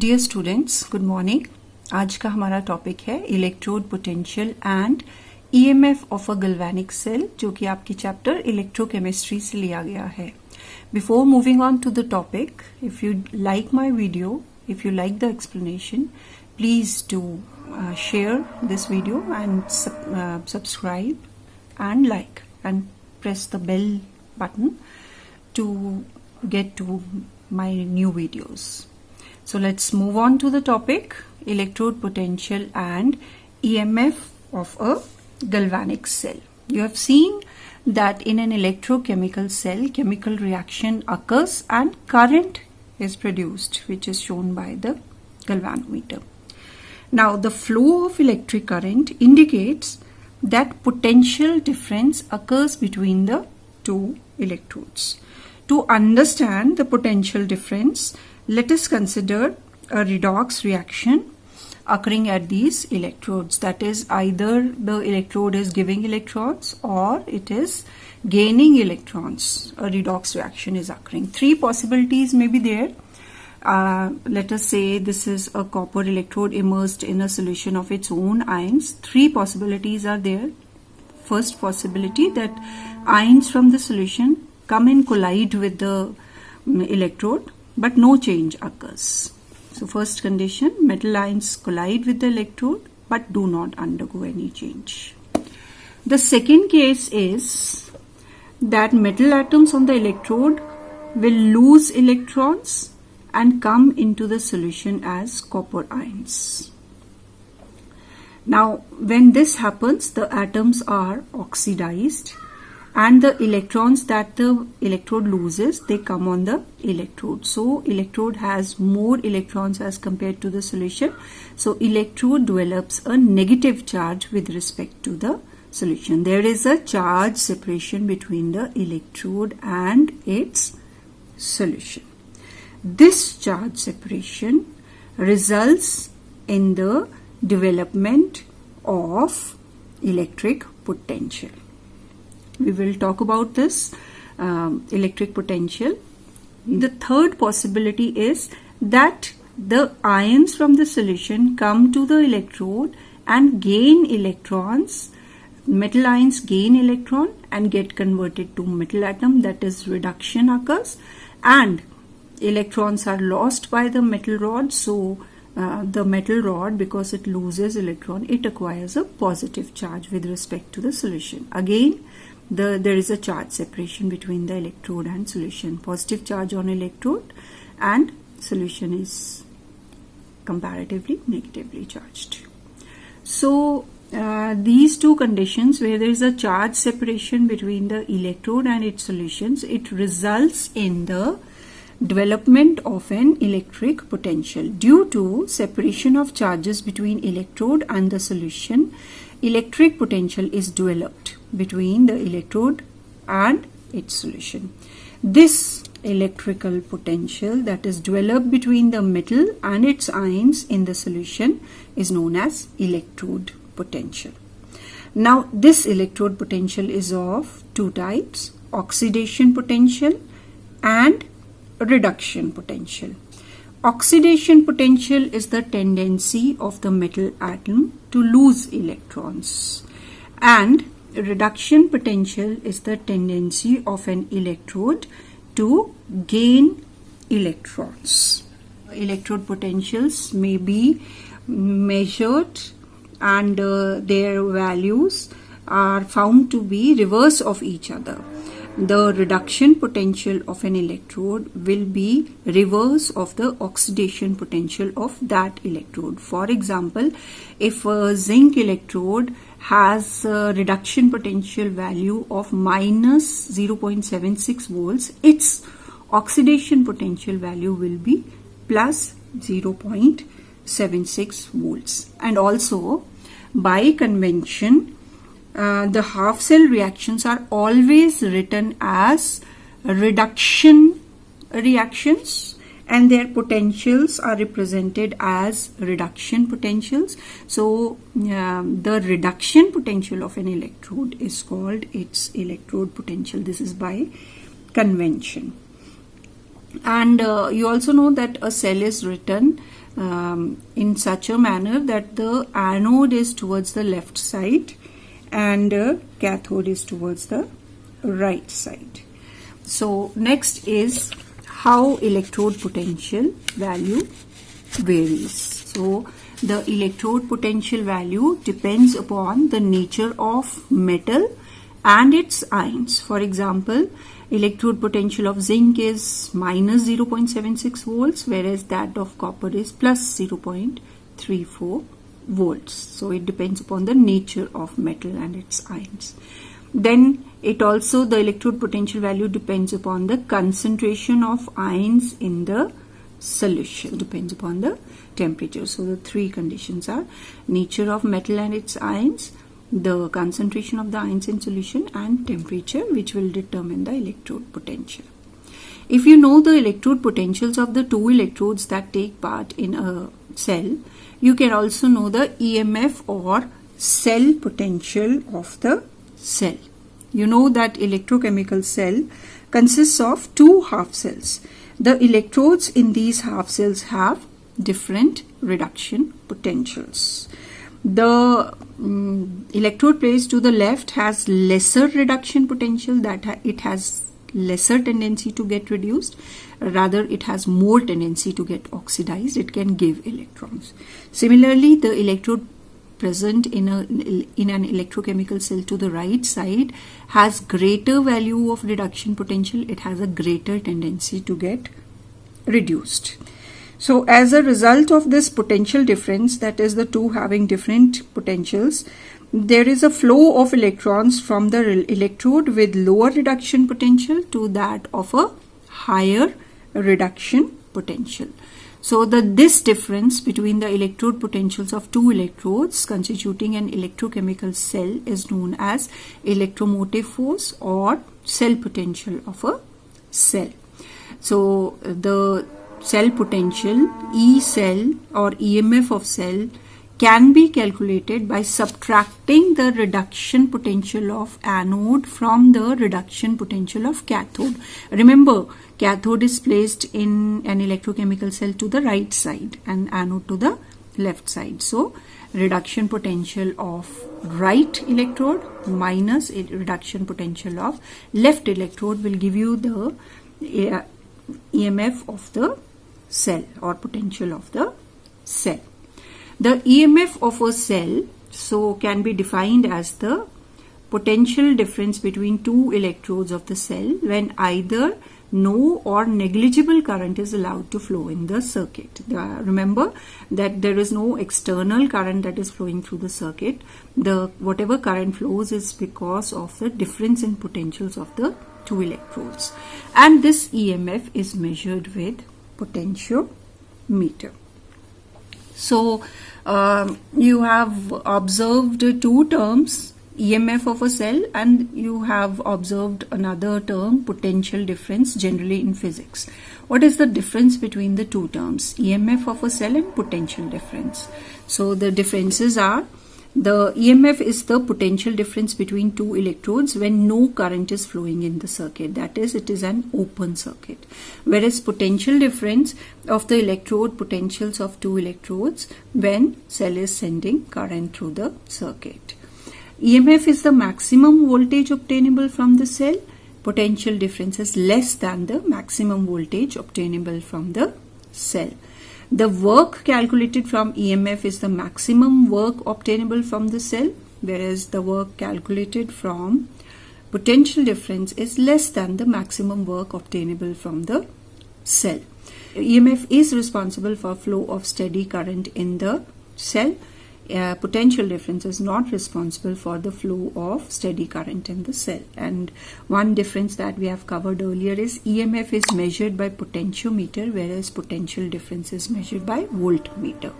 Dear students, good morning. आज का हमारा टॉपिक है electrode potential and EMF of a galvanic cell, जो कि आपकी चैप्टर इलेक्ट्रोकेमिस्ट्री से लिया गया है। Before moving on to the topic, if you like my video, if you like the explanation, please do share this video and subscribe and like and press the bell button to get to my new videos. So let's move on to the topic electrode potential and EMF of a galvanic cell. You have seen that in an electrochemical cell, chemical reaction occurs and current is produced, which is shown by the galvanometer. Now the flow of electric current indicates that potential difference occurs between the two electrodes. To understand the potential difference, let us consider a redox reaction occurring at these electrodes. That is, either the electrode is giving electrons or it is gaining electrons. A redox reaction is occurring. Three possibilities may be there. Let us say this is a copper electrode immersed in a solution of its own ions. Three possibilities are there. First possibility, that ions from the solution come and collide with the electrode, but no change occurs. So first condition, metal ions collide with the electrode but do not undergo any change. The second case is that metal atoms on the electrode will lose electrons and come into the solution as copper ions. Now, when this happens, the atoms are oxidized and the electrons that the electrode loses, they come on the electrode. So, electrode has more electrons as compared to the solution. So, electrode develops a negative charge with respect to the solution. There is a charge separation between the electrode and its solution. This charge separation results in the development of electric potential. We will talk about this electric potential. The third possibility is that the ions from the solution come to the electrode and gain electrons. Metal ions gain electron and get converted to metal atom, that is, reduction occurs, and electrons are lost by the metal rod. So the metal rod, because it loses electron, it acquires a positive charge with respect to the solution. Again, there is a charge separation between the electrode and solution. Positive charge on electrode and solution is comparatively negatively charged. So these two conditions, where there is a charge separation between the electrode and its solutions, it results in the development of an electric potential. Due to separation of charges between electrode and the solution, electric potential is developed between the electrode and its solution. This electrical potential that is developed between the metal and its ions in the solution is known as electrode potential. Now, this electrode potential is of two types: oxidation potential and reduction potential. Oxidation potential is the tendency of the metal atom to lose electrons, and reduction potential is the tendency of an electrode to gain electrons. Electrode potentials may be measured and their values are found to be reverse of each other. The reduction potential of an electrode will be reverse of the oxidation potential of that electrode. For example, if a zinc electrode has a reduction potential value of minus 0.76 volts, its oxidation potential value will be plus 0.76 volts. And also, by convention, the half cell reactions are always written as reduction reactions, and their potentials are represented as reduction potentials. So the reduction potential of an electrode is called its electrode potential. This is by convention. And you also know that a cell is written in such a manner that the anode is towards the left side and cathode is towards the right side. So next is how electrode potential value varies. So the electrode potential value depends upon the nature of metal and its ions. For example, electrode potential of zinc is minus 0.76 volts, whereas that of copper is plus 0.34 volts. So it depends upon the nature of metal and its ions. Then it also, the electrode potential value depends upon the concentration of ions in the solution, depends upon the temperature. So the three conditions are nature of metal and its ions, the concentration of the ions in solution, and temperature, which will determine the electrode potential. If you know the electrode potentials of the two electrodes that take part in a cell, you can also know the EMF or cell potential of the cell. You know that electrochemical cell consists of two half cells. The electrodes in these half cells have different reduction potentials. The electrode placed to the left has lesser reduction potential, that it has lesser tendency to get reduced, rather it has more tendency to get oxidized. It can give electrons. Similarly, the electrode present in an electrochemical cell to the right side has greater value of reduction potential. It has a greater tendency to get reduced. So as a result of this potential difference, that is the two having different potentials, there is a flow of electrons from the electrode with lower reduction potential to that of a higher reduction potential. So this difference between the electrode potentials of two electrodes constituting an electrochemical cell is known as electromotive force or cell potential of a cell. So the cell potential, E cell or EMF of cell, can be calculated by subtracting the reduction potential of anode from the reduction potential of cathode. Remember, cathode is placed in an electrochemical cell to the right side and anode to the left side. So reduction potential of right electrode minus reduction potential of left electrode will give you the EMF of the cell or potential of the cell. The EMF of a cell can be defined as the potential difference between two electrodes of the cell when either no or negligible current is allowed to flow in the circuit. Remember that there is no external current that is flowing through the circuit. Whatever current flows is because of the difference in potentials of the two electrodes. And this EMF is measured with potentiometer. So you have observed two terms, EMF of a cell, and you have observed another term, potential difference, generally in physics. What is the difference between the two terms, EMF of a cell and potential difference? So the differences are, the EMF is the potential difference between two electrodes when no current is flowing in the circuit. That is, it is an open circuit. Whereas potential difference of the electrode potentials of two electrodes when cell is sending current through the circuit. EMF is the maximum voltage obtainable from the cell. Potential difference is less than the maximum voltage obtainable from the cell. The work calculated from EMF is the maximum work obtainable from the cell, whereas the work calculated from potential difference is less than the maximum work obtainable from the cell. EMF is responsible for flow of steady current in the cell. Potential difference is not responsible for the flow of steady current in the cell. And one difference that we have covered earlier is EMF is measured by potentiometer, whereas potential difference is measured by voltmeter.